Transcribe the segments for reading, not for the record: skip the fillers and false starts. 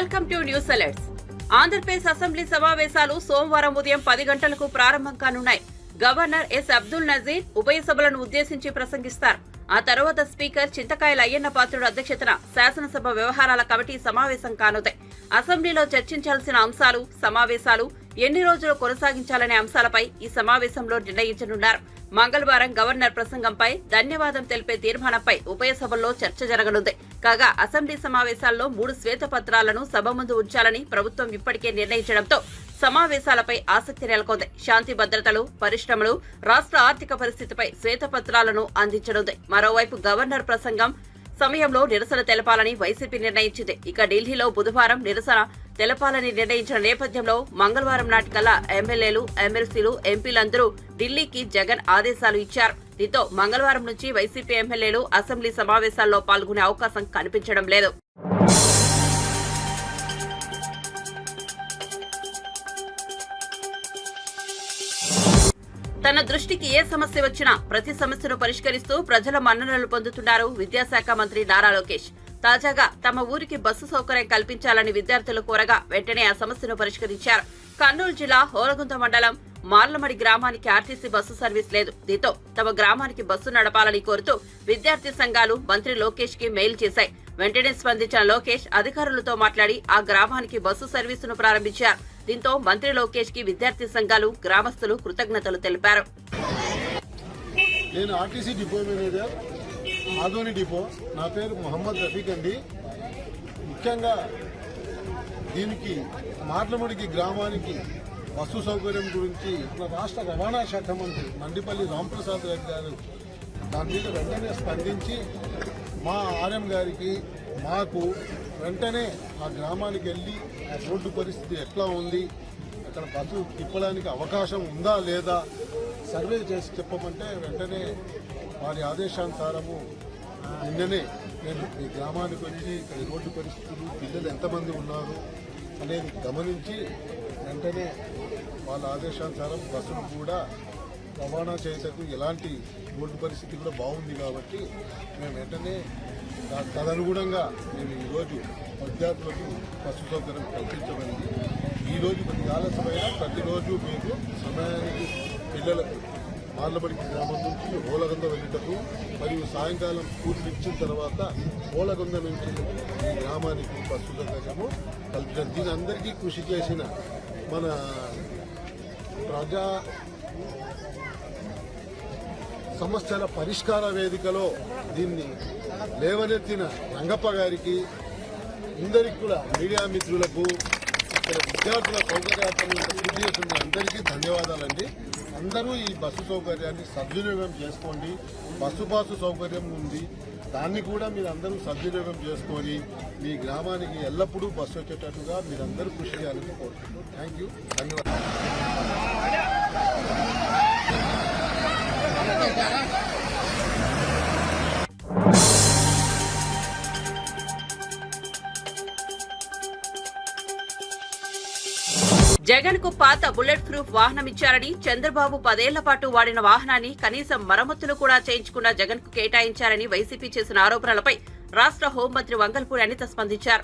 Welcome to news alerts. Andhra Pradesh assembly సమావేశాలు సోమవారం ఉదయం 10 గంటలకు ప్రారంభం కానున్నాయి. గవర్నర్ ఎస్ అబ్దుల్ నజీర్ ఉభయ సభలను ఉద్దేశించి ప్రసంగిస్తారు. ఆ తర్వాత స్పీకర్ చింతకాయల అయ్యన్న పాత్రుడు అధ్యక్షతన శాసనసభ వ్యవహారాల కమిటీ సమావేశం కానుంది. అసెంబ్లీలో చర్చించాల్సిన అంశాలు, సమావేశాలు ఎన్ని రోజులు కొనసాగించాలనే అంశాలపై ఈ సమావేశంలో నిర్ణయించనున్నారు. మంగళవారం గవర్నర్ ప్రసంగంపై ధన్యవాదం తెలిపే తీర్మానంపై ఉభయ సభల్లో చర్చ జరగనుంది. కాగా అసెంబ్లీ సమావేశాల్లో 3 శ్వేతపత్రాలను సభ ముందు ఉంచాలని ప్రభుత్వం ఇప్పటికే నిర్ణయించడంతో సమావేశాలపై ఆసక్తి నెలకొంది. శాంతి భద్రతలు, పరిశ్రమలు, రాష్ట్ర ఆర్థిక పరిస్థితిపై శ్వేతపత్రాలను అందించనుంది. మరోవైపు గవర్నర్ ప్రసంగం సమయంలో నిరసన తెలపాలని వైసీపీ నిర్ణయించింది. ఇక ఢిల్లీలో బుధవారం నిరసన తెలపాలని నిర్ణయించిన నేపథ్యంలో మంగళవారం నాటికల్లా ఎమ్మెల్యేలు, ఎమ్మెల్సీలు, ఎంపీలందరూ ఢిల్లీకి జగన్ ఆదేశాలు ఇచ్చారు. దీంతో మంగళవారం నుంచి వైసీపీ ఎమ్మెల్యేలు అసెంబ్లీ సమావేశాల్లో పాల్గొనే అవకాశం కనిపించడం లేదు. తన దృష్టికి ఏ సమస్య వచ్చినా ప్రతి సమస్యను పరిష్కరిస్తూ ప్రజల మన్ననలు పొందుతున్నారు విద్యాశాఖ మంత్రి నారా లోకేష్. తాజాగా తమ ఊరికి బస్సు సౌకర్యం కల్పించాలని విద్యార్థులు కోరగా వెంటనే ఆ సమస్యను పరిష్కరించారు. కర్నూలు జిల్లా హోలగుంద మండలం మార్లమడి గ్రామానికి ఆర్టీసీ బస్సు సర్వీస్ లేదు. దీంతో తమ గ్రామానికి బస్సు నడపాలని కోరుతూ విద్యార్థి సంఘాలు మంత్రి లోకేష్ కి మెయిల్ చేశాయి. వెంటనే స్పందించిన లోకేష్ అధికారులతో మాట్లాడి ఆ గ్రామానికి బస్సు సర్వీసును ప్రారంభించారు. దీంతో మంత్రి లోకేష్ కి విద్యార్థి సంఘాలు, గ్రామస్తులు కృతజ్ఞతలు తెలిపారు. నేను RTC depot manager, Adoni depot. నా పేరు మొహమ్మద్ రఫీక్ అండి. ముఖ్యంగా దీనికి మార్లముడికి గ్రామానికి బస్సు సౌకర్యం గురించి రాష్ట్ర రవాణా శాఖ మంత్రి మండిపల్లి రాంప్రసాద్ రెడ్డి గారు దాని మీద వెంటనే స్పందించి మా ఆర్ఎం గారికి, మాకు వెంటనే ఆ గ్రామానికి వెళ్ళి ఆ రోడ్డు పరిస్థితి ఎట్లా ఉంది, అక్కడ బస్సు తిప్పడానికి అవకాశం ఉందా లేదా సర్వే చేసి చెప్పమంటే వెంటనే వారి ఆదేశానుసారము నిన్ననే నేను ఈ గ్రామానికి వచ్చి ఇక్కడ రోడ్డు పరిస్థితులు, పిల్లలు ఎంతమంది ఉన్నారు అనేది గమనించి వెంటనే వాళ్ళ ఆదేశానుసారం బస్సును కూడా రవాణా చేయటకు ఎలాంటి రోడ్డు పరిస్థితి కూడా బాగుంది కాబట్టి మేము వెంటనే తదనుగుణంగా మేము ఈరోజు విద్యార్థులకు బస్సు సౌకర్యం కల్పించబడింది. ఈరోజు కొద్ది ఆలస్యమైన ప్రతిరోజు మీకు సమయానికి పిల్లలకు మార్లబడికి గ్రామం నుంచి హోలగొంద వెళ్ళటకు మరియు సాయంకాలం స్కూల్ ఇచ్చిన తర్వాత హోలగొంద నుంచి ఈ గ్రామానికి బస్సు సౌకర్యము కల్పించారు. దీని అందరికీ కృషి చేసిన మన ప్రజా సమస్యల పరిష్కార వేదికలో దీన్ని లేవనెత్తిన రంగప్ప గారికి, అందరికీ కూడా మీడియా మిత్రులకు, ఇక్కడ విద్యార్థుల సౌకర్యార్థం కృషి చేస్తున్న అందరికీ ధన్యవాదాలండి. అందరూ ఈ బస్సు సౌకర్యాన్ని సద్వినియోగం చేసుకోండి. బస్సు పాసు సౌకర్యం ఉంది, దాన్ని కూడా మీరు అందరూ సద్వినియోగం చేసుకొని మీ గ్రామానికి ఎల్లప్పుడూ బస్సు వచ్చేటట్టుగా మీరందరూ కృషి చేయాలని కోరుకుంటున్నాను. థ్యాంక్ యూ, ధన్యవాదాలు. జగన్ కు పాత బుల్లెట్ ప్రూఫ్ వాహనం ఇచ్చారని, చంద్రబాబు 10 ఏళ్ల పాటు వాడిన వాహనాన్ని కనీసం మరమ్మతులు కూడా చేయించుకున్న జగన్ కు కేటాయించారని వైసీపీ చేసిన ఆరోపణలపై రాష్ట్ర హోంమంత్రి వంగల్పూడి అనిత స్పందించారు.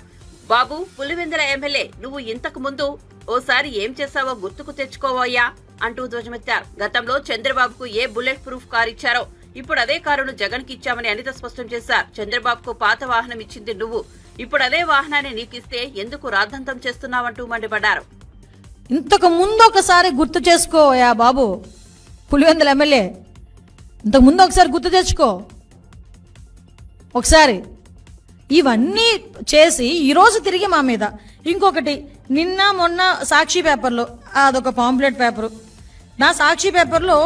బాబు, పులివెందుల ఎమ్మెల్యే, నువ్వు ఇంతకు ముందు ఓసారి ఏం చేశావో గుర్తుకు తెచ్చుకోవయ్యా అంటూ ధ్వజమెత్తారు. గతంలో చంద్రబాబుకు ఏ బుల్లెట్ ప్రూఫ్ కారు ఇచ్చారో ఇప్పుడు అదే కారును జగన్ కి ఇచ్చామని అనిత స్పష్టం చేశారు. చంద్రబాబుకు పాత వాహనం ఇచ్చింది నువ్వు, ఇప్పుడు అదే వాహనాన్ని నీకిస్తే ఎందుకు రాద్ధాంతం చేస్తున్నావంటూ మండిపడ్డారు. ఇంతకు ముందు ఒకసారి గుర్తు చేసుకోయా బాబు, పులివెందుల ఎమ్మెల్యే, ఇంతకు ముందు ఒకసారి గుర్తు తెచ్చుకో. ఒకసారి ఇవన్నీ చేసి ఈరోజు తిరిగి మా మీద ఇంకొకటి, నిన్న మొన్న సాక్షి పేపర్లో అదొక పాంప్లెట్ పేపరు, నా సాక్షి పేపర్లో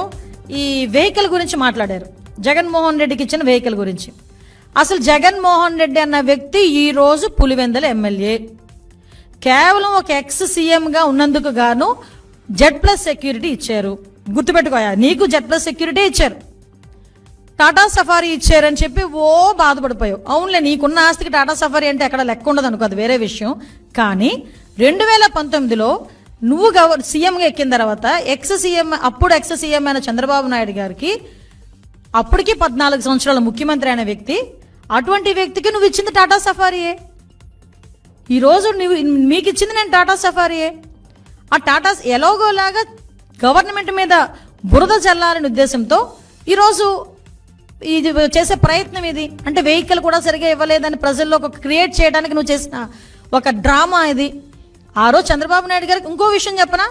ఈ వెహికల్ గురించి మాట్లాడారు. జగన్మోహన్ రెడ్డికి ఇచ్చిన వెహికల్ గురించి. అసలు జగన్మోహన్ రెడ్డి అన్న వ్యక్తి ఈరోజు పులివెందుల ఎమ్మెల్యే. కేవలం ఒక ఎక్స్ సీఎంగా ఉన్నందుకు గాను Z+ సెక్యూరిటీ ఇచ్చారు. గుర్తుపెట్టుకోయా, నీకు Z+ సెక్యూరిటీ ఇచ్చారు, టాటా సఫారీ ఇచ్చారని చెప్పి ఓ బాధపడిపోయావు. అవునులే, నీకున్న ఆస్తికి టాటా సఫారీ అంటే ఎక్కడ లెక్క ఉండదు అనుకో, అది వేరే విషయం. కానీ 2019లో నువ్వు సీఎంగా ఎక్కిన తర్వాత అప్పుడు ఎక్స్ సీఎం అయిన చంద్రబాబు నాయుడు గారికి, అప్పటికి 14 సంవత్సరాల ముఖ్యమంత్రి అయిన వ్యక్తి, అటువంటి వ్యక్తికి నువ్వు ఇచ్చింది టాటా సఫారీయే. ఈరోజు మీకు ఇచ్చింది నేను టాటా సఫారీయే. ఆ టాటా ఎలాగోలాగా గవర్నమెంట్ మీద బురద చల్లాలనే ఉద్దేశంతో ఈరోజు ఇది చేసే ప్రయత్నం ఇది. అంటే వెహికల్ కూడా సరిగా ఇవ్వలేదని ప్రజల్లో ఒక క్రియేట్ చేయడానికి నువ్వు చేసిన ఒక డ్రామా ఇది. ఆ రోజు చంద్రబాబు నాయుడు గారికి ఇంకో విషయం చెప్పనా,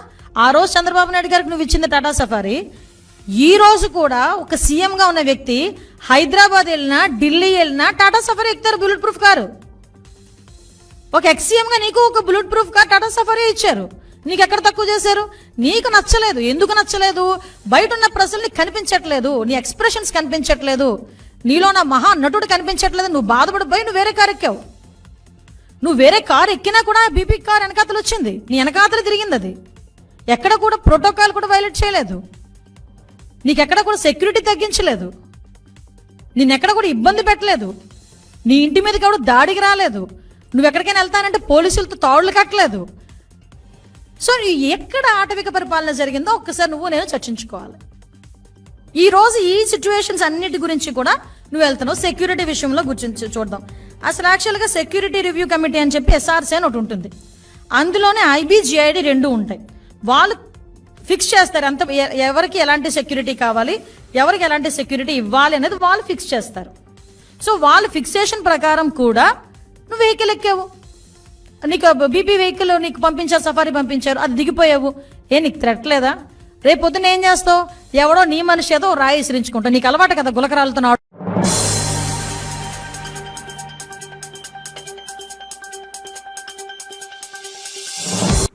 ఆ రోజు చంద్రబాబు నాయుడు గారికి నువ్వు ఇచ్చింది టాటా సఫారీ. ఈ రోజు కూడా ఒక సీఎంగా ఉన్న వ్యక్తి హైదరాబాద్ వెళ్ళినా ఢిల్లీ వెళ్ళినా టాటా సఫారీ ఎక్కుతారు, బుల్లెట్ ప్రూఫ్ కారు. ఒక ఎక్స్ సీఎంగా నీకు ఒక bullet proof car Tata safari ఇచ్చారు. నీకు ఎక్కడ తక్కువ చేశారు? నీకు నచ్చలేదు. ఎందుకు నచ్చలేదు? బయట ఉన్న ప్రజల్ని కనిపించట్లేదు, నీ ఎక్స్ప్రెషన్స్ కనిపించట్లేదు, నీలో నా మహా నటుడు కనిపించట్లేదు. నువ్వు బాధపడిపోయి నువ్వు వేరే కారు ఎక్కావు. నువ్వు వేరే కారు ఎక్కినా కూడా బీపీ కార్ వెనకాతలు వచ్చింది, నీ వెనకాతలు తిరిగింది. అది ఎక్కడ కూడా ప్రోటోకాల్ కూడా వైలేట్ చేయలేదు, నీకెక్కడ కూడా సెక్యూరిటీ తగ్గించలేదు, నిన్నెక్కడ కూడా ఇబ్బంది పెట్టలేదు, నీ ఇంటి మీదకి ఎవడు దాడికి రాలేదు, నువ్వు ఎక్కడికైనా వెళ్తానంటే పోలీసులతో తాడులు కట్టలేదు. సో ఎక్కడ ఆటవిక పరిపాలన జరిగిందో ఒక్కసారి నువ్వు నేను చర్చించుకోవాలి. ఈ రోజు ఈ సిచ్యువేషన్స్ అన్నిటి గురించి కూడా నువ్వు వెళ్తున్నావు. సెక్యూరిటీ విషయంలో గురించి చూద్దాం. అసలు యాక్చువల్గా సెక్యూరిటీ రివ్యూ కమిటీ అని చెప్పి ఎస్ఆర్సీ అని ఒకటి ఉంటుంది. అందులోనే IBGID రెండు ఉంటాయి. వాళ్ళు ఫిక్స్ చేస్తారు అంత ఎవరికి ఎలాంటి సెక్యూరిటీ కావాలి, ఎవరికి ఎలాంటి సెక్యూరిటీ ఇవ్వాలి అనేది వాళ్ళు ఫిక్స్ చేస్తారు. సో వాళ్ళ ఫిక్సేషన్ ప్రకారం కూడా నువ్వు వెహికల్ ఎక్కావు, నీకు బీపీ వెహికల్ నీకు పంపించారు, సఫారీ పంపించారు, అది దిగిపోయావు. నీకు థ్రెట్ లేదా? రేపు పొద్దున్న ఏం చేస్తావు? ఎవడో నీ మనిషి ఏదో రాయి విసిరించుకుంటావు. నీకు అలవాటు కదా గులకరాలతో.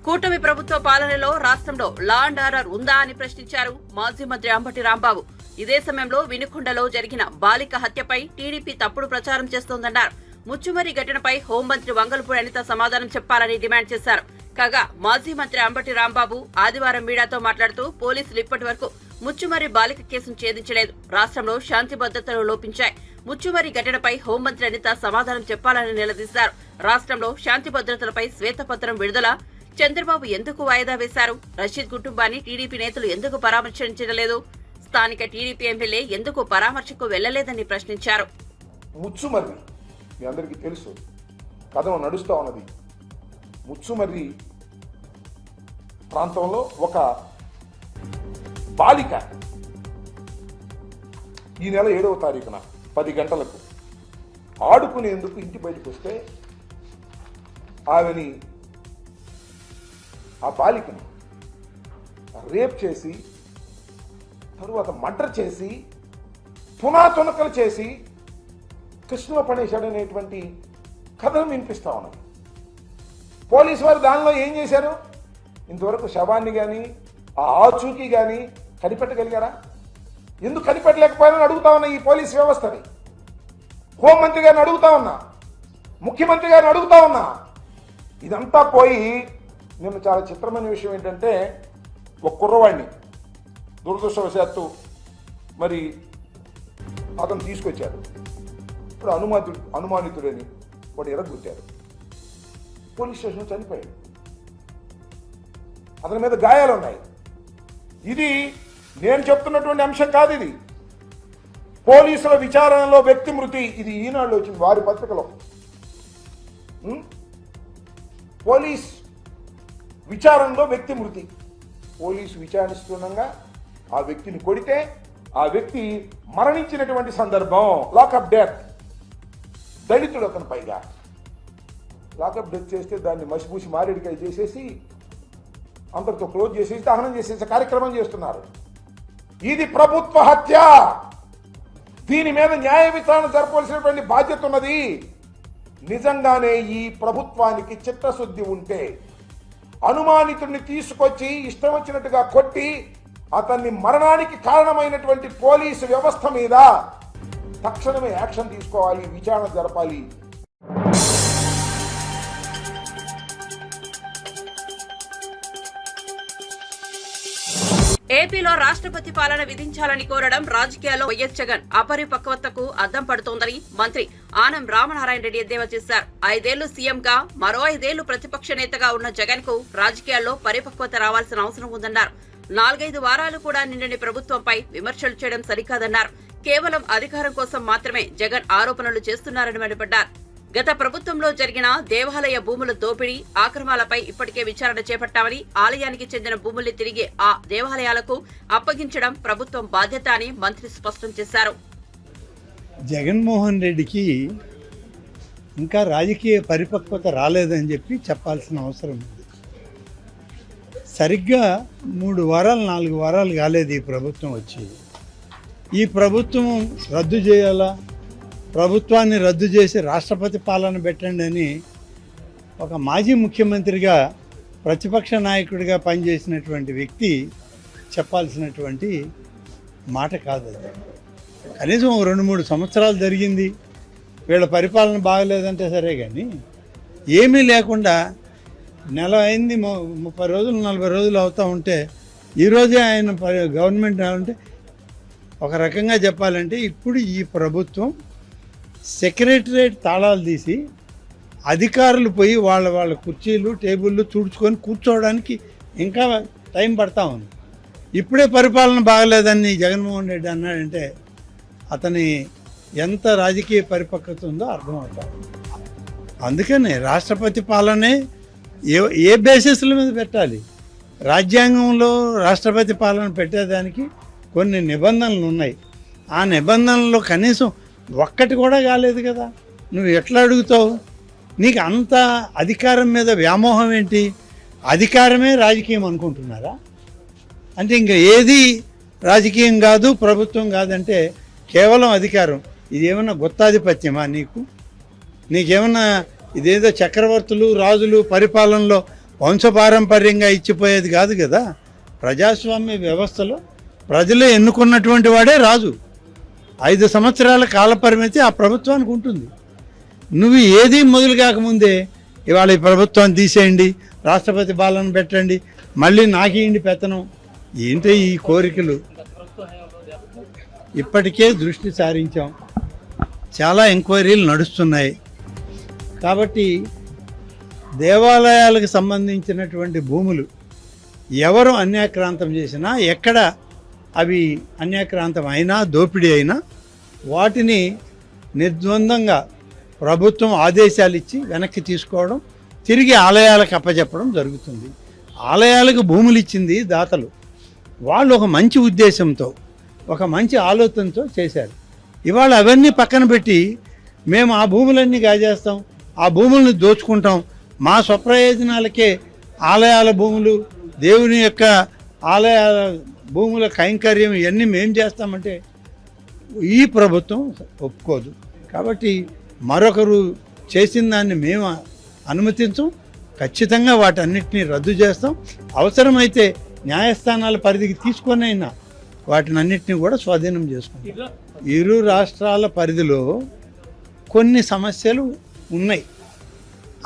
కూటమి ప్రభుత్వ పాలనలో రాష్ట్రంలో లా అండ్ ఆర్డర్ ఉందా అని ప్రశ్నించారు మాజీ మంత్రి అంబటి రాంబాబు. ఇదే సమయంలో వినుకొండలో జరిగిన బాలిక హత్యపై టీడీపీ తప్పుడు ప్రచారం చేస్తోందన్నారు. ముచ్చుమర్రి ఘటనపై హోంమంత్రి వంగలపూడి అనిత సమాధానం చెప్పాలని డిమాండ్ చేశారు. కాగా మాజీ మంత్రి అంబటి రాంబాబు ఆదివారం మీడియాతో మాట్లాడుతూ పోలీసులు ఇప్పటి వరకు ముచ్చుమర్రి బాలిక కేసును ఛేదించలేదు, రాష్ట్రంలో శాంతి భద్రతలు లోపించాయి. ముచ్చుమర్రి ఘటనపై హోంమంత్రి అనిత సమాధానం చెప్పాలని నిలదీశారు. రాష్ట్రంలో శాంతి భద్రతలపై శ్వేతపత్రం విడుదల, చంద్రబాబు ఎందుకు వాయిదా వేశారు, రషీద్ కుటుంబాన్ని టీడీపీ నేతలు ఎందుకు పరామర్శించలేదు, స్థానిక టీడీపీ ఎమ్మెల్యే ఎందుకు పరామర్శకు వెళ్లలేదని ప్రశ్నించారు. ముచ్చుమర్రి మీ అందరికీ తెలుసు, కథ నడుస్తూ ఉన్నది. ముచ్చుమర్రి ప్రాంతంలో ఒక బాలిక ఈ నెల 7వ తారీఖున 10 గంటలకు ఆడుకునేందుకు ఇంటి బయటకు వస్తే ఆమెని ఆ బాలికని రేప్ చేసి తరువాత మర్డర్ చేసి పునాతునకలు చేసి కృష్ణలో పడేశాడనేటువంటి కథను వినిపిస్తా ఉన్నది. పోలీసు వారు దానిలో ఏం చేశారు? ఇంతవరకు శవాన్ని కానీ ఆ ఆచూకీ కానీ కనిపెట్టగలిగారా? ఎందుకు కనిపెట్టలేకపోయారని అడుగుతా ఉన్నా ఈ పోలీస్ వ్యవస్థని. హోంమంత్రి గారిని అడుగుతా ఉన్నా, ముఖ్యమంత్రి గారిని అడుగుతా ఉన్నా. ఇదంతా పోయి నిన్న చాలా చిత్రమైన విషయం ఏంటంటే, ఒక కుర్రవాడిని దురదృష్టవశాత్తు మరి అతను తీసుకొచ్చారు. ఇప్పుడు అనుమానితుడని వాడు ఎరగొట్టారు, పోలీస్ స్టేషన్లో చనిపోయాడు, అతని మీద గాయాలు ఉన్నాయి. ఇది నేను చెప్తున్నటువంటి అంశం కాదు, ఇది పోలీసుల విచారణలో వ్యక్తి మృతి. ఇది ఈనాడులో వచ్చింది, వారి పత్రికలో. పోలీస్ విచారణలో వ్యక్తి మృతి. పోలీసు విచారిస్తుండగా ఆ వ్యక్తిని కొడితే ఆ వ్యక్తి మరణించినటువంటి సందర్భం. Lockup death. దళితుడు అతను, పైగా లాకప్ డెత్ చేస్తే దాన్ని మసిపూసి మారేడికాయ చేసేసి అంతటితో క్లోజ్ చేసేసి దహనం చేసేసి కార్యక్రమం చేస్తున్నారు. ఇది ప్రభుత్వ హత్య. దీని మీద న్యాయ విచారణ జరపవలసినటువంటి బాధ్యత ఉన్నది. నిజంగానే ఈ ప్రభుత్వానికి చిత్తశుద్ధి ఉంటే అనుమానితుడిని తీసుకొచ్చి ఇష్టం వచ్చినట్టుగా కొట్టి అతన్ని మరణానికి కారణమైనటువంటి పోలీసు వ్యవస్థ మీద తక్షణమే యాక్షన్ తీసుకోవాలి, విచారణ జరపాలి. ఏపీలో రాష్ట్రపతి పాలన విధించాలని కోరడం రాజకీయాల్లో వైఎస్ జగన్ అపరిపక్వతకు అద్దం పడుతోందని మంత్రి ఆనం రామనారాయణ రెడ్డి ఎద్దేవా చేశారు. 5 ఏళ్లు సీఎంగా, మరో 5 ఏళ్లు ప్రతిపక్ష నేతగా ఉన్న జగన్ కు రాజకీయాల్లో పరిపక్వత రావాల్సిన అవసరం ఉందన్నారు. 4-5 వారాలు కూడా నిండని ప్రభుత్వంపై విమర్శలు చేయడం సరికాదన్నారు. కేవలం అధికారం కోసం మాత్రమే జగన్ ఆరోపణలు చేస్తున్నారని మండిపడ్డారు. గత ప్రభుత్వంలో జరిగిన దేవాలయ భూముల దోపిడీ ఆక్రమాలపై ఇప్పటికే విచారణ చేపట్టామని, ఆలయానికి చెందిన భూముల్ని తిరిగి ఆ దేవాలయాలకు అప్పగించడం ప్రభుత్వం బాధ్యత అని మంత్రి స్పష్టం చేశారు. జగన్మోహన్ రెడ్డికి ఇంకా రాజకీయ పరిపక్వత రాలేదని చెప్పాల్సిన అవసరం ఉంది. సరిగ్గా 3 వారాలు 4 వారాలు కాలేదు ఈ ప్రభుత్వం వచ్చి. ఈ ప్రభుత్వం రద్దు చేయాలా, ప్రభుత్వాన్ని రద్దు చేసి రాష్ట్రపతి పాలన పెట్టండి అని ఒక మాజీ ముఖ్యమంత్రిగా ప్రతిపక్ష నాయకుడిగా పనిచేసినటువంటి వ్యక్తి చెప్పాల్సినటువంటి మాట కాదు అది. కనీసం 2-3 సంవత్సరాలు జరిగింది, వీళ్ళ పరిపాలన బాగలేదంటే సరే, కానీ ఏమీ లేకుండా నెల అయింది, 30 రోజులు 40 రోజులు అవుతూ ఉంటే ఈరోజే ఆయన గవర్నమెంట్ అంటే ఒక రకంగా చెప్పాలంటే ఇప్పుడు ఈ ప్రభుత్వం సెక్రటరేట్ తాళాలు తీసి అధికారులు పోయి వాళ్ళ కుర్చీలు టేబుళ్ళు తుడుచుకొని కూర్చోవడానికి ఇంకా టైం పడతా ఉంది. ఇప్పుడే పరిపాలన బాగలేదని జగన్మోహన్ రెడ్డి అన్నాడంటే అతని ఎంత రాజకీయ పరిపక్వత ఉందో అర్థమవుతాం. అందుకనే రాష్ట్రపతి పాలనే ఏ బేసిస్ల మీద పెట్టాలి. రాజ్యాంగంలో రాష్ట్రపతి పాలన పెట్టేదానికి కొన్ని నిబంధనలు ఉన్నాయి. ఆ నిబంధనల్లో కనీసం ఒక్కటి కూడా కాలేదు కదా. నువ్వు ఎట్లా అడుగుతావు? నీకు అంత అధికారం మీద వ్యామోహం ఏంటి? అధికారమే రాజకీయం అనుకుంటున్నారా? అంటే ఇంకా ఏది రాజకీయం కాదు, ప్రభుత్వం కాదంటే కేవలం అధికారం. ఇదేమన్నా గుత్తాధిపత్యమా నీకేమన్నా ఇదేదో చక్రవర్తులు రాజులు పరిపాలనలో వంశపారంపర్యంగా ఇచ్చిపోయేది కాదు కదా. ప్రజాస్వామ్య వ్యవస్థలో ప్రజలే ఎన్నుకున్నటువంటి వాడే రాజు. 5 సంవత్సరాల కాలపరిమితి ఆ ప్రభుత్వానికి ఉంటుంది. నువ్వు ఏది మొదలు కాకముందే ఇవాళ ఈ ప్రభుత్వాన్ని తీసేయండి, రాష్ట్రపతి పాలన పెట్టండి, మళ్ళీ నాకేయండి పెత్తనం, ఏంటి ఈ కోరికలు? ఇప్పటికే దృష్టి సారించాం, చాలా ఎంక్వైరీలు నడుస్తున్నాయి. కాబట్టి దేవాలయాలకు సంబంధించినటువంటి భూములు ఎవరు అన్యాక్రాంతం చేసినా, ఎక్కడ అవి అన్యాక్రాంతం అయినా దోపిడీ అయినా వాటిని నిర్ద్వందంగా ప్రభుత్వం ఆదేశాలు ఇచ్చి వెనక్కి తీసుకోవడం, తిరిగి ఆలయాలకు అప్పచెప్పడం జరుగుతుంది. ఆలయాలకు భూములు ఇచ్చింది దాతలు. వాళ్ళు ఒక మంచి ఉద్దేశంతో, ఒక మంచి ఆలోచనతో చేశారు. ఇవాళ అవన్నీ పక్కన పెట్టి మేము ఆ భూములన్నీ గాజేస్తాం, ఆ భూములను దోచుకుంటాం, మా స్వప్రయోజనాలకే ఆలయాల భూములు, దేవుని యొక్క ఆలయాల భూముల కైంకర్యం ఇవన్నీ మేం చేస్తామంటే ఈ ప్రభుత్వం ఒప్పుకోదు. కాబట్టి మరొకరు చేసిన దాన్ని మేము అనుమతించం. ఖచ్చితంగా వాటన్నిటినీ రద్దు చేస్తాం. అవసరమైతే న్యాయస్థానాల పరిధికి తీసుకొనైనా వాటిని అన్నిటినీ కూడా స్వాధీనం చేసుకుంటాం. ఇరు రాష్ట్రాల పరిధిలో కొన్ని సమస్యలు ఉన్నాయి.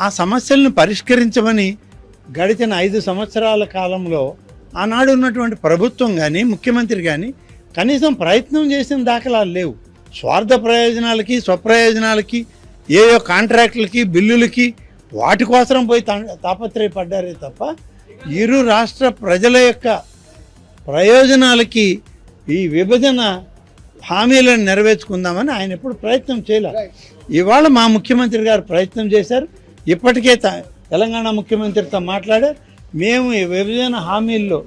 ఆ సమస్యలను పరిష్కరించమని గడిచిన 5 సంవత్సరాల కాలంలో ఆనాడు ఉన్నటువంటి ప్రభుత్వం కానీ ముఖ్యమంత్రి కానీ కనీసం ప్రయత్నం చేసిన దాఖలాలు లేవు. స్వార్థ ప్రయోజనాలకి స్వప్రయోజనాలకి ఏయో కాంట్రాక్టులకి బిల్లులకి వాటి కోసం పోయి తాపత్రయపడ్డారే తప్ప ఇరు రాష్ట్ర ప్రజల యొక్క ప్రయోజనాలకి ఈ విభజన హామీలను నెరవేర్చుకుందామని ఆయన ఎప్పుడు ప్రయత్నం చేయలేదు. ఇవాళ మా ముఖ్యమంత్రి గారు ప్రయత్నం చేశారు. ఇప్పటికే తెలంగాణ ముఖ్యమంత్రితో మాట్లాడారు. మేము ఈ విభజన హామీల్లో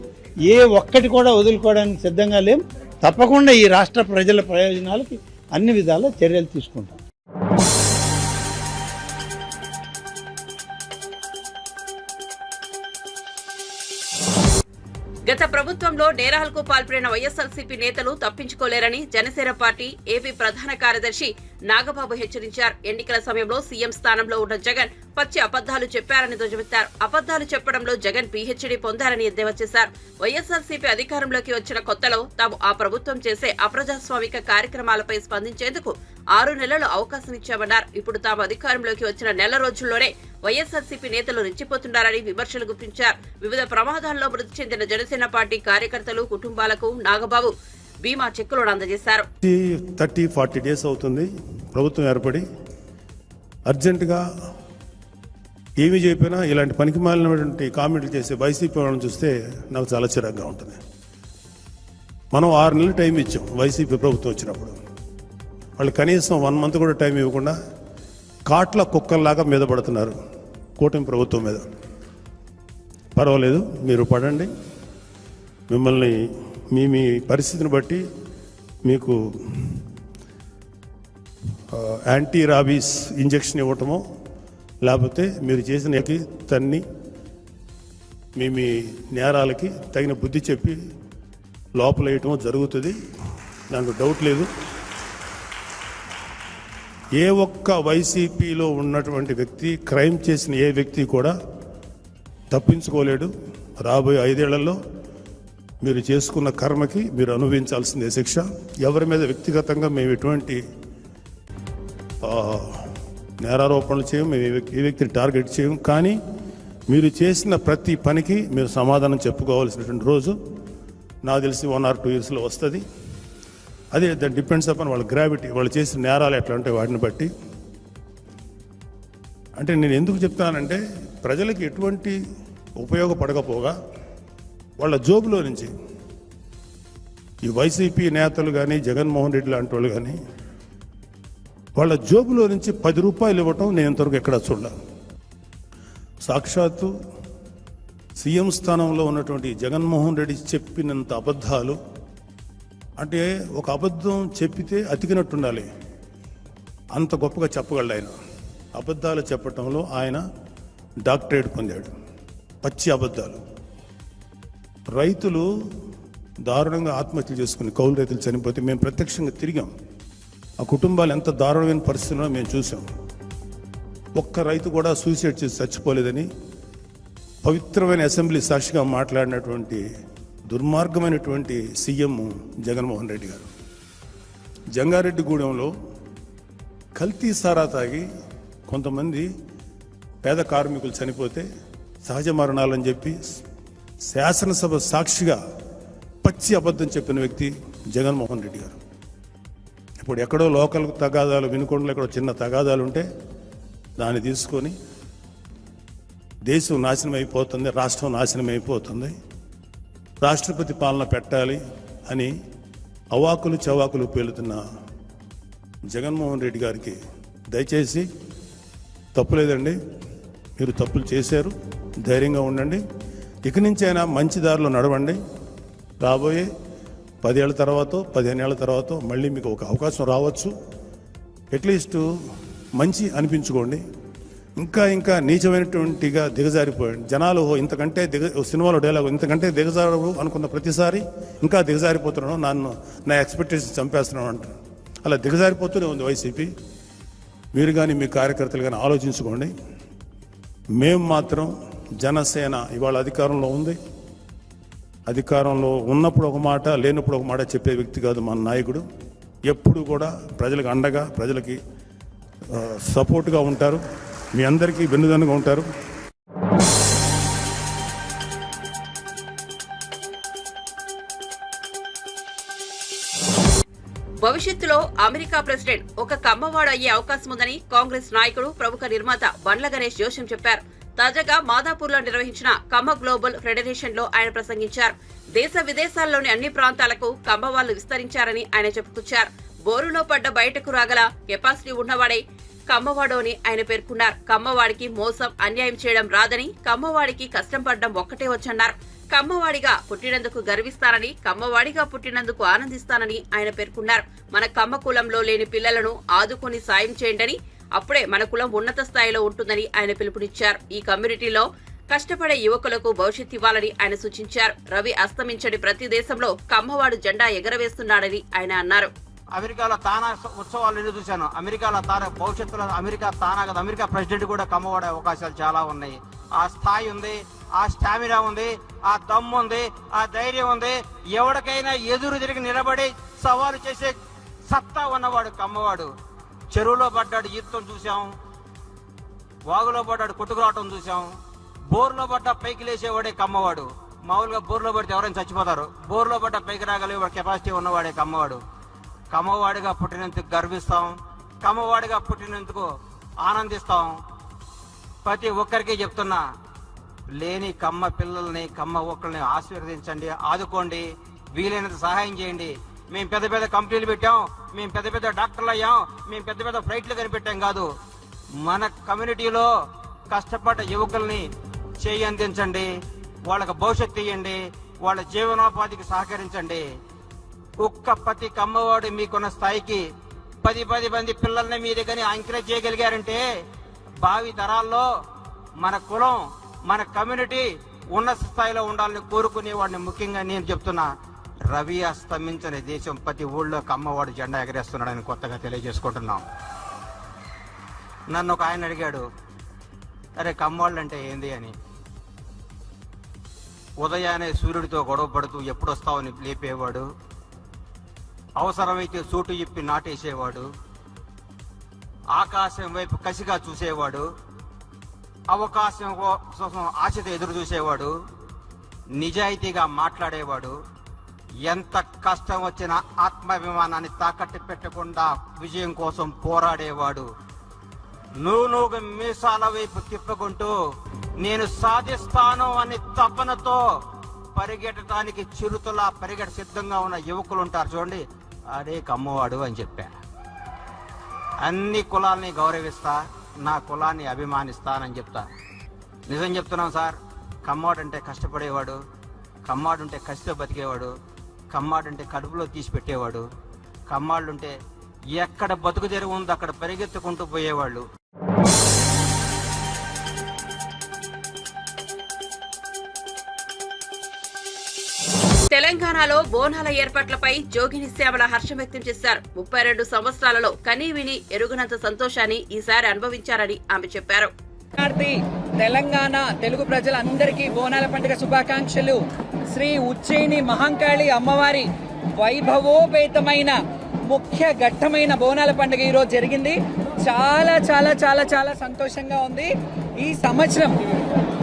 ఏ ఒక్కటి కూడా వదులుకోవడానికి సిద్ధంగా లేం. తప్పకుండా ఈ రాష్ట్ర ప్రజల ప్రయోజనాలకి అన్ని విధాల చర్యలు తీసుకుంటాం. గత ప్రభుత్వంలో నేరాలకు పాల్పడిన వైఎస్ఆర్సీపీ నేతలు తప్పించుకోలేరని జనసేన పార్టీ ఏపీ ప్రధాన కార్యదర్శి నాగబాబు హెచ్చరించారు. ఎన్నికల సమయంలో సీఎం స్థానంలో ఉన్న జగన్ పచ్చి అబద్దాలు చెప్పారని ధ్వజమెత్తారు. అబద్దాలు చెప్పడంలో జగన్ పీహెచ్డీ పొందారని ఎద్దేవా చేశారు. వైఎస్ఆర్సీపీ అధికారంలోకి వచ్చిన కొత్తలో తాము ఆ ప్రభుత్వం చేసే అప్రజాస్వామిక కార్యక్రమాలపై స్పందించేందుకు 6 నెలలు అవకాశం ఇచ్చామన్నారు. ఇప్పుడు తాము అధికారంలోకి వచ్చిన నెల రోజుల్లోనే వైఎస్ఆర్సీపీ నేతలు రెచ్చిపోతున్నారని విమర్శలు గుప్పించారు. వివిధ ప్రమాదాల్లో మృతి చెందిన జనసేన పార్టీ కార్యకర్తలు కుటుంబాలకు నాగబాబు బీమా చెక్కులను అందజేశారు. 30-40 డేస్ అవుతుంది ప్రభుత్వం ఏర్పడి. అర్జెంటుగా ఏమీ చెప్పినా ఇలాంటి పనికిమాలినటువంటి కామెంట్లు చేసే వైసీపీ వాళ్ళని చూస్తే నాకు చాలా చిరాగ్గా ఉంటుంది. మనం 6 నెలలు టైం ఇచ్చాం వైసీపీ ప్రభుత్వం వచ్చినప్పుడు. వాళ్ళు కనీసం 1 మంత్ కూడా టైం ఇవ్వకుండా కాట్ల కుక్కల్లాగా మీద పడుతున్నారు కూటమి ప్రభుత్వం మీద. పర్వాలేదు, మీరు పడండి. మిమ్మల్ని మీ పరిస్థితిని బట్టి మీకు యాంటీ రాబీస్ ఇంజెక్షన్ ఇవ్వటమో, లేకపోతే మీరు చేసిన తన్ని మీ నేరాలకి తగిన బుద్ధి చెప్పి లోపల వేయటమో జరుగుతుంది. దాంట్లో డౌట్ లేదు. ఏ ఒక్క వైసీపీలో ఉన్నటువంటి వ్యక్తి, క్రైమ్ చేసిన ఏ వ్యక్తి కూడా తప్పించుకోలేడు. రాబోయే 5 ఏళ్లలో మీరు చేసుకున్న కర్మకి మీరు అనుభవించాల్సిందే శిక్ష. ఎవరి మీద వ్యక్తిగతంగా మేము ఎటువంటి నేరారోపణలు చేయము, మేము ఏ వ్యక్తిని టార్గెట్ చేయము. కానీ మీరు చేసిన ప్రతి పనికి మీరు సమాధానం చెప్పుకోవాల్సినటువంటి రోజు నాకు తెలిసి 1 or 2 yearsలో వస్తుంది. అదే దట్ డిపెండ్స్ అపాన్ వాళ్ళ గ్రావిటీ, వాళ్ళు చేసిన నేరాలు ఎట్లా ఉంటాయి వాటిని బట్టి. అంటే నేను ఎందుకు చెప్తానంటే, ప్రజలకు ఎటువంటి ఉపయోగపడకపోగా వాళ్ళ జోబులో నుంచి ఈ వైసీపీ నేతలు కానీ, జగన్మోహన్ రెడ్డి లాంటి వాళ్ళు కానీ, వాళ్ళ జోబులో నుంచి 10 రూపాయలు ఇవ్వటం నేను ఇంతవరకు ఎక్కడా చూడలేదు. సాక్షాత్తు సీఎం స్థానంలో ఉన్నటువంటి జగన్మోహన్ రెడ్డి చెప్పినంత అబద్ధాలు, అంటే ఒక అబద్ధం చెప్పితే అతికినట్టుండాలి, అంత గొప్పగా చెప్పగలడు ఆయన. అబద్ధాలు చెప్పటంలో ఆయన డాక్టరేట్ పొందాడు. పచ్చి అబద్ధాలు. రైతులు దారుణంగా ఆత్మహత్యలు చేసుకుని, కౌలు రైతులు చనిపోతే మేము ప్రత్యక్షంగా తిరిగాం. ఆ కుటుంబాలు ఎంత దారుణమైన పరిస్థితుల్లో మేము చూసాం. ఒక్క రైతు కూడా సూసైడ్ చేసి చచ్చిపోలేదని పవిత్రమైన అసెంబ్లీ సాక్షిగా మాట్లాడినటువంటి దుర్మార్గమైనటువంటి సీఎం జగన్మోహన్ రెడ్డి గారు. జంగారెడ్డిగూడెంలో కల్తీ సారా తాగి కొంతమంది పేద కార్మికులు చనిపోతే సహజ మరణాలని చెప్పి శాసనసభ సాక్షిగా పచ్చి అబద్ధం చెప్పిన వ్యక్తి జగన్మోహన్ రెడ్డి గారు. ఇప్పుడు ఎక్కడో లోకల్ తగాదాలు, వినుకొండలో ఎక్కడో చిన్న తగాదాలు ఉంటే దాన్ని తీసుకొని దేశం నాశనం అయిపోతుంది, రాష్ట్రం నాశనం అయిపోతుంది, రాష్ట్రపతి పాలన పెట్టాలి అని అవాకులు చవాకులు పేలుతున్న జగన్మోహన్ రెడ్డి గారికి దయచేసి, తప్పులేదండి, మీరు తప్పులు చేశారు, ధైర్యంగా ఉండండి, ఇక నుంచైనా మంచి దారిలో నడవండి. రాబోయే 10 ఏళ్ల తర్వాత, 15 ఏళ్ల తర్వాత మళ్ళీ మీకు ఒక అవకాశం రావచ్చు. అట్లీస్ట్ మంచి అనిపించుకోండి. ఇంకా నీచమైనటువంటిగా దిగజారిపోయండి. జనాలు ఇంతకంటే సినిమాలో డైలాగ్, ఇంతకంటే దిగజారు అనుకున్న ప్రతిసారి ఇంకా దిగజారిపోతున్నాను, నా ఎక్స్పెక్టేషన్ చంపేస్తున్నాను అంటారు. అలా దిగజారిపోతూనే ఉంది వైసీపీ. మీరు కానీ మీ కార్యకర్తలు కానీ ఆలోచించుకోండి. మేము మాత్రం జనసేన ఇవాళ అధికారంలో ఉంది. అధికారంలో ఉన్నప్పుడు ఒక మాట, లేనప్పుడు ఒక మాట చెప్పే వ్యక్తి కాదు మన నాయకుడు. ఎప్పుడు కూడా ప్రజలకు అండగా, ప్రజలకి సపోర్ట్గా ఉంటారు. మీ అందరికీ వెన్నుదన్నుగా ఉంటారు. భవిష్యత్తులో అమెరికా ప్రెసిడెంట్ ఒక కమ్మవాడు అయ్యే అవకాశం ఉందని కాంగ్రెస్ నాయకుడు, ప్రముఖ నిర్మాత బండ్ల గణేష్ జోషం చెప్పారు. తాజాగా మాదాపూర్లో నిర్వహించిన కమ్మ గ్లోబల్ ఫెడరేషన్ లో ఆయన ప్రసంగించారు. దేశ విదేశాల్లోని అన్ని ప్రాంతాలకు కమ్మవాళ్లు విస్తరించారని ఆయన చెప్పుకొచ్చారు. బోరులో పడ్డ బయటకు రాగల కెపాసిటీ ఉన్నవాడే కమ్మవాడు అని ఆయన పేర్కొన్నారు. కమ్మవాడికి మోసం, అన్యాయం చేయడం రాదని, కమ్మవాడికి కష్టం పడ్డం ఒక్కటే వచ్చన్నారు. కమ్మవాడిగా పుట్టినందుకు గర్విస్తానని, కమ్మవాడిగా పుట్టినందుకు ఆనందిస్తానని ఆయన పేర్కొన్నారు. మన కమ్మ కులంలో లేని పిల్లలను ఆదుకుని సాయం చేయండి, అప్పుడే మన కులం ఉన్నత స్థాయిలో ఉంటుందని ఆయన పిలుపునిచ్చారు. ఈ కమ్యూనిటీలో కష్టపడే యువకులకు భవిష్యత్ ఇవ్వాలని ఆయన సూచించారు. రవి అస్తమించని ప్రతి దేశంలో కమ్మవాడు జెండా ఎగరవేస్తున్నాడని ఆయన అన్నారు. అమెరికాలో తానా ఉత్సవాలు ఎన్ని చూశాను. అమెరికాలో భవిష్యత్తులో అమెరికా కదా, అమెరికా ప్రెసిడెంట్ కూడా కమ్మవాడే అవకాశాలు చాలా ఉన్నాయి. ఆ స్థాయి ఉంది, ఆ స్టామినా ఉంది, ఆ దమ్ము ఉంది, ఆ ధైర్యం ఉంది. ఎవరికైనా ఎదురు తిరిగి నిలబడి సవాలు చేసే సత్తా ఉన్నవాడు కమ్మవాడు. చెరువులో పడ్డాడు ఈత్తం చూసాం, వాగులో పడ్డాడు కొట్టుకురావటం చూసాం, బోర్లో పడ్డ పైకి లేచేవాడే కమ్మవాడు. మామూలుగా బోర్లో పడితే ఎవరైనా చచ్చిపోతారు, బోర్లో పడ్డ పైకి రాగలిగే కెపాసిటీ ఉన్నవాడే కమ్మవాడు. కమ్మవాడిగా పుట్టినందుకు గర్విస్తాం, కమ్మవాడిగా పుట్టినందుకు ఆనందిస్తాం. ప్రతి ఒక్కరికి చెప్తున్నా, లేని కమ్మ పిల్లల్ని, కమ్మ ఒక్కల్ని ఆశీర్వదించండి, ఆదుకోండి, వీలైనంత సహాయం చేయండి. మేము పెద్ద పెద్ద కంపెనీలు పెట్టాం, మేము పెద్ద పెద్ద డాక్టర్లు అయ్యాం, మేము పెద్ద పెద్ద ఫ్లైట్లు కనిపెట్టాం కాదు. మన కమ్యూనిటీలో కష్టపడ్డ యువకుల్ని చేయి అందించండి, వాళ్ళకి భవిష్యత్తు ఇవ్వండి, వాళ్ళ జీవనోపాధికి సహకరించండి. ప్రతి కమ్మవాడు మీకున్న స్థాయికి 10 మంది పిల్లల్ని మీరు కానీ ఎంకరేజ్ చేయగలిగారంటే భావి తరాల్లో మన కులం, మన కమ్యూనిటీ ఉన్నత స్థాయిలో ఉండాలని కోరుకునేవాడిని. ముఖ్యంగా నేను చెప్తున్నా, రవి అస్తమించని దేశం ప్రతి ఊళ్ళో కమ్మవాడు జెండా ఎగరేస్తున్నాడని కొత్తగా తెలియజేసుకుంటున్నాం. నన్ను ఒక ఆయన అడిగాడు, అరే కమ్మవాళ్ళు అంటే ఏంది అని. ఉదయాన్నే సూర్యుడితో గొడవ పడుతూ ఎప్పుడొస్తావని లేపేవాడు, అవసరమైతే సూటు ఇప్పి నాటేసేవాడు, ఆకాశం వైపు కసిగా చూసేవాడు, అవకాశం కోసం ఆశతో ఎదురు చూసేవాడు, నిజాయితీగా మాట్లాడేవాడు, ఎంత కష్టం వచ్చినా ఆత్మాభిమానాన్ని తాకట్టు పెట్టకుండా విజయం కోసం పోరాడేవాడు. నువ్వు మీసాల వైపు తిప్పుకుంటూ నేను సాధిస్తాను అని తపనతో పరిగెట్టడానికి చిరుతలా పరిగెట సిద్ధంగా ఉన్న యువకులు ఉంటారు చూడండి, అదే కమ్మవాడు అని చెప్పా. అన్ని కులాల్ని గౌరవిస్తా, నా కులాన్ని అభిమానిస్తానని చెప్తా. నిజం చెప్తున్నాం సార్, కమ్మవాడు అంటే కష్టపడేవాడు, కమ్మాడు ఉంటే కసితో బతికేవాడు, కమ్మాడు అంటే కడుపులో తీసి పెట్టేవాడు, కమ్మాళ్ళు ఉంటే ఎక్కడ బతుకు తెరువు ఉందో అక్కడ పరిగెత్తుకుంటూ పోయేవాళ్ళు. తెలంగాణలో బోనాల ఏర్పాట్లపై జోగిని శ్యామల హర్షం వ్యక్తం చేశారు. 32 సంవత్సరాలలో కనీ విని ఎరుగనంత సంతోషాన్ని ఈసారి అనుభవించారని ఆమె చెప్పారు. తెలంగాణ తెలుగు ప్రజలందరికీ బోనాల పండుగ శుభాకాంక్షలు. శ్రీ ఉజ్జయిని మహంకాళి అమ్మవారి వైభవోపేతమైన ముఖ్య ఘట్టమైన బోనాల పండుగ ఈరోజు జరిగింది. చాలా చాలా చాలా చాలా సంతోషంగా ఉంది. ఈ సంవత్సరం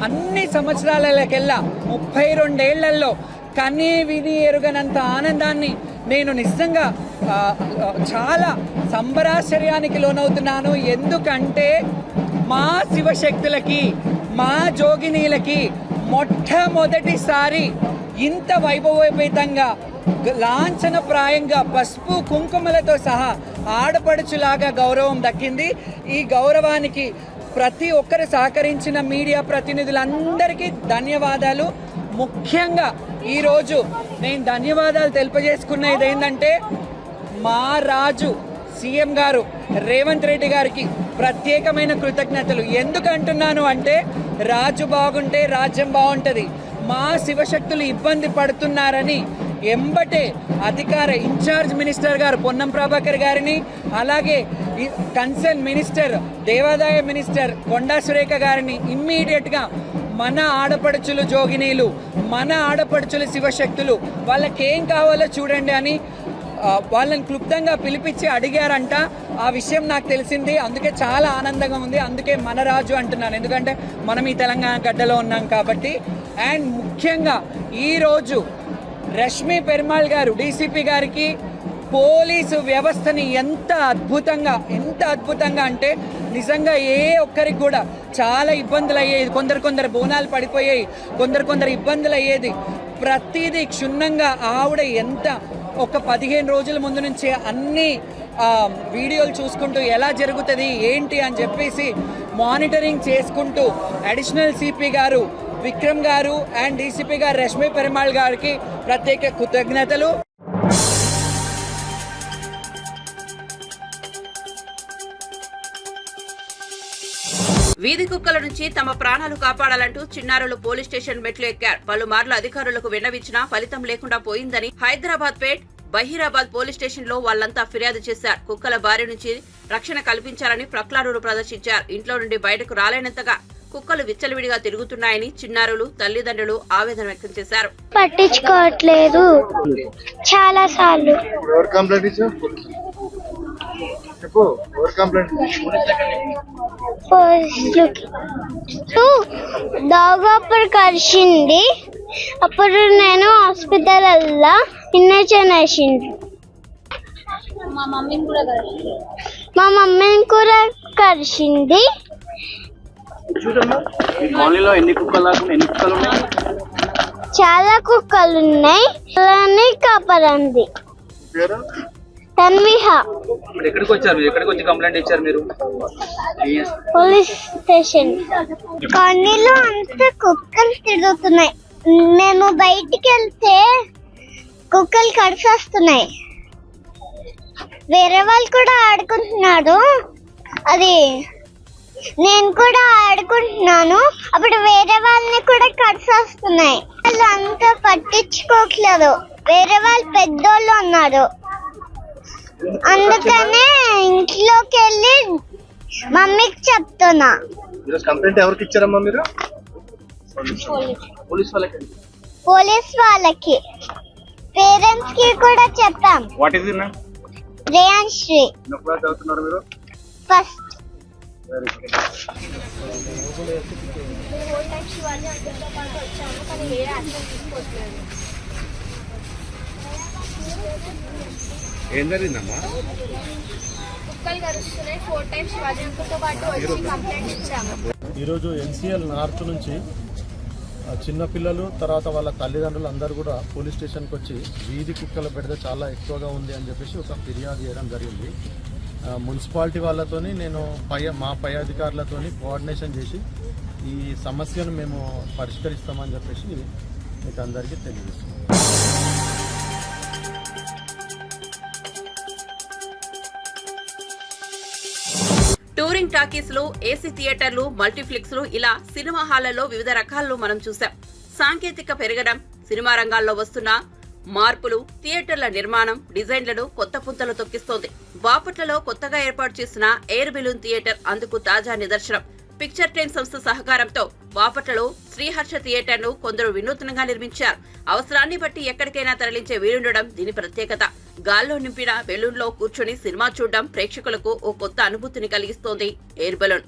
అన్ని సంవత్సరాలకెల్లా 32 ఏళ్లలో కనీ విని ఎరుగనంత ఆనందాన్ని నేను నిజంగా చాలా సంబరాశ్చర్యానికి లోనవుతున్నాను. ఎందుకంటే మా శివశక్తులకి, మా జోగినీలకి మొట్టమొదటిసారి ఇంత వైభవోపేతంగా లాంఛనప్రాయంగా పసుపు కుంకుమలతో సహా ఆడపడుచులాగా గౌరవం దక్కింది. ఈ గౌరవానికి ప్రతి ఒక్కరు సహకరించిన మీడియా ప్రతినిధులందరికీ ధన్యవాదాలు. ముఖ్యంగా ఈరోజు నేను ధన్యవాదాలు తెలియజేసుకున్నది ఏంటంటే మా రాజు సీఎం గారు రేవంత్ రెడ్డి గారికి ప్రత్యేకమైన కృతజ్ఞతలు. ఎందుకంటున్నాను అంటే రాజు బాగుంటే రాజ్యం బాగుంటుంది. మా శివశక్తులు ఇబ్బంది పడుతున్నారని ఎంబటే అధికార ఇన్ఛార్జ్ మినిస్టర్ గారు పొన్నం ప్రభాకర్ గారిని, అలాగే కన్సర్న్ మినిస్టర్ దేవాదాయ మినిస్టర్ కొండా సురేఖ గారిని ఇమ్మీడియట్గా మన ఆడపడుచులు జోగినీలు, మన ఆడపడుచులు శివశక్తులు వాళ్ళకేం కావాలో చూడండి అని వాళ్ళని క్లుప్తంగా పిలిపించి అడిగారంట. ఆ విషయం నాకు తెలిసింది, అందుకే చాలా ఆనందంగా ఉంది. అందుకే మన రాజు అంటున్నాను, ఎందుకంటే మనం ఈ తెలంగాణ గడ్డలో ఉన్నాం కాబట్టి. అండ్ ముఖ్యంగా ఈరోజు రష్మి పెరుమాళ్ గారు డీసీపీ గారికి పోలీసు వ్యవస్థని ఎంత అద్భుతంగా అంటే నిజంగా ఏ ఒక్కరికి కూడా చాలా ఇబ్బందులు అయ్యేది. కొందరు బోనాలు పడిపోయాయి, కొందరు ఇబ్బందులు అయ్యేది. ప్రతిదీ క్షుణ్ణంగా ఆవిడ ఎంత ఒక 15 రోజుల ముందు నుంచే అన్ని వీడియోలు చూసుకుంటూ ఎలా జరుగుతుంది ఏంటి అని చెప్పేసి మానిటరింగ్ చేసుకుంటూ అడిషనల్ సిపి గారు విక్రమ్ గారు అండ్ డీసీపీ గారు రష్మి పెరుమాళ్ గారికి ప్రత్యేక కృతజ్ఞతలు. వీధి కుక్కల నుంచి తమ ప్రాణాలు కాపాడాలంటూ చిన్నారులు పోలీస్ స్టేషన్ మెట్లు ఎక్కారు. పలుమార్లు అధికారులకు విన్నవించినా ఫలితం లేకుండా పోయిందని హైదరాబాద్ పేట్ బహీరాబాద్ పోలీస్ స్టేషన్ లో వాళ్లంతా ఫిర్యాదు చేశారు. కుక్కల బారి నుంచి రక్షణ కల్పించాలని ప్రక్లారులు ప్రదర్శించారు. ఇంట్లో నుండి బయటకు రాలేనంతగా కుక్కలు విచ్చలవిడిగా తిరుగుతున్నాయని చిన్నారులు తల్లిదండ్రులు ఆవేదన వ్యక్తం చేశారు. పట్టించుకోవట్లేదు చాలా సార్లు. దాదాపు కలిసింది. అప్పుడు నేను హాస్పిటల్ వెళ్ళా, ఇంజక్షన్ వేసింది. మా మమ్మీని కూడా కలిసింది. చాలా కుక్కలు ఉన్నాయి. కాపాడండి. తన్విహ. ఇప్పుడు ఎక్కడికి వచ్చారు? ఎక్కడికి వచ్చి కంప్లైంట్ ఇచ్చారు మీరు? Police station. కాలనీలో అంతా కుక్కలు తిరుగుతున్నాయి. మేము బయటికి వెళ్తే కుక్కలు కరిచేస్తున్నాయి. వేరే వాళ్ళు కూడా ఆడుకుంటున్నారు. అది నేను కూడా ఆడుకుంటున్నాను. అప్పుడు వేరే వాళ్ళని కూడా కరిచేస్తున్నాయి. వాళ్ళు అంతా పట్టించుకోవట్లేదు. వేరే వాళ్ళు పెద్దోళ్ళు ఉన్నారు. అందుకనే ఇంట్లోకి వెళ్ళి మమ్మీకి చెప్తున్నా. కంప్లైంట్ ఎవరికి ఇచ్చారమ్మా మీరు? పోలీస్ వాళ్ళకి, పేరెంట్స్ కి కూడా చెప్పాం. What is ma'am? రేయాన్శ్రీ చదువుతున్నారు మీరు? ఫస్ట్. ఏం జరిగిందమ్మా? ఈరోజు ఎన్సిఎల్ నార్త్ నుంచి చిన్నపిల్లలు తర్వాత వాళ్ళ తల్లిదండ్రులు అందరూ కూడా పోలీస్ స్టేషన్కి వచ్చి వీధి కుక్కల బెడద చాలా ఎక్కువగా ఉంది అని చెప్పేసి ఒక ఫిర్యాదు చేయడం జరిగింది. మున్సిపాలిటీ వాళ్ళతోని నేను మా పై అధికారులతోని కోఆర్డినేషన్ చేసి ఈ సమస్యను మేము పరిష్కరిస్తామని చెప్పేసి మీకు అందరికీ తెలియజేస్తున్నాం. టూరింగ్ టాకీస్లు, ఏసీ థియేటర్లు, మల్టీప్లెక్స్లు ఇలా సినిమా హాళ్లలో వివిధ రకాలను మనం చూసాం. సాంకేతిక పెరగడం, సినిమా రంగాల్లో వస్తున్న మార్పులు, థియేటర్ల నిర్మాణం, డిజైన్లను కొత్త పుంతలు తొక్కిస్తోంది. బాపట్లలో కొత్తగా ఏర్పాటు చేసిన ఎయిర్ బెలూన్ థియేటర్ అందుకు తాజా నిదర్శనం. పిక్చర్ ట్రైన్ సంస్థ సహకారంతో బాపట్లలో శ్రీహర్ష థియేటర్ను కొందరు వినూత్నంగా నిర్మించారు. అవసరాన్ని బట్టి ఎక్కడికైనా తరలించే వీలుండడం దీని ప్రత్యేకత. గాల్లో నింపిన బెలూన్లో కూర్చొని సినిమా చూడడం ప్రేక్షకులకు ఓ కొత్త అనుభూతిని కలిగిస్తోంది ఎయిర్ బెలూన్.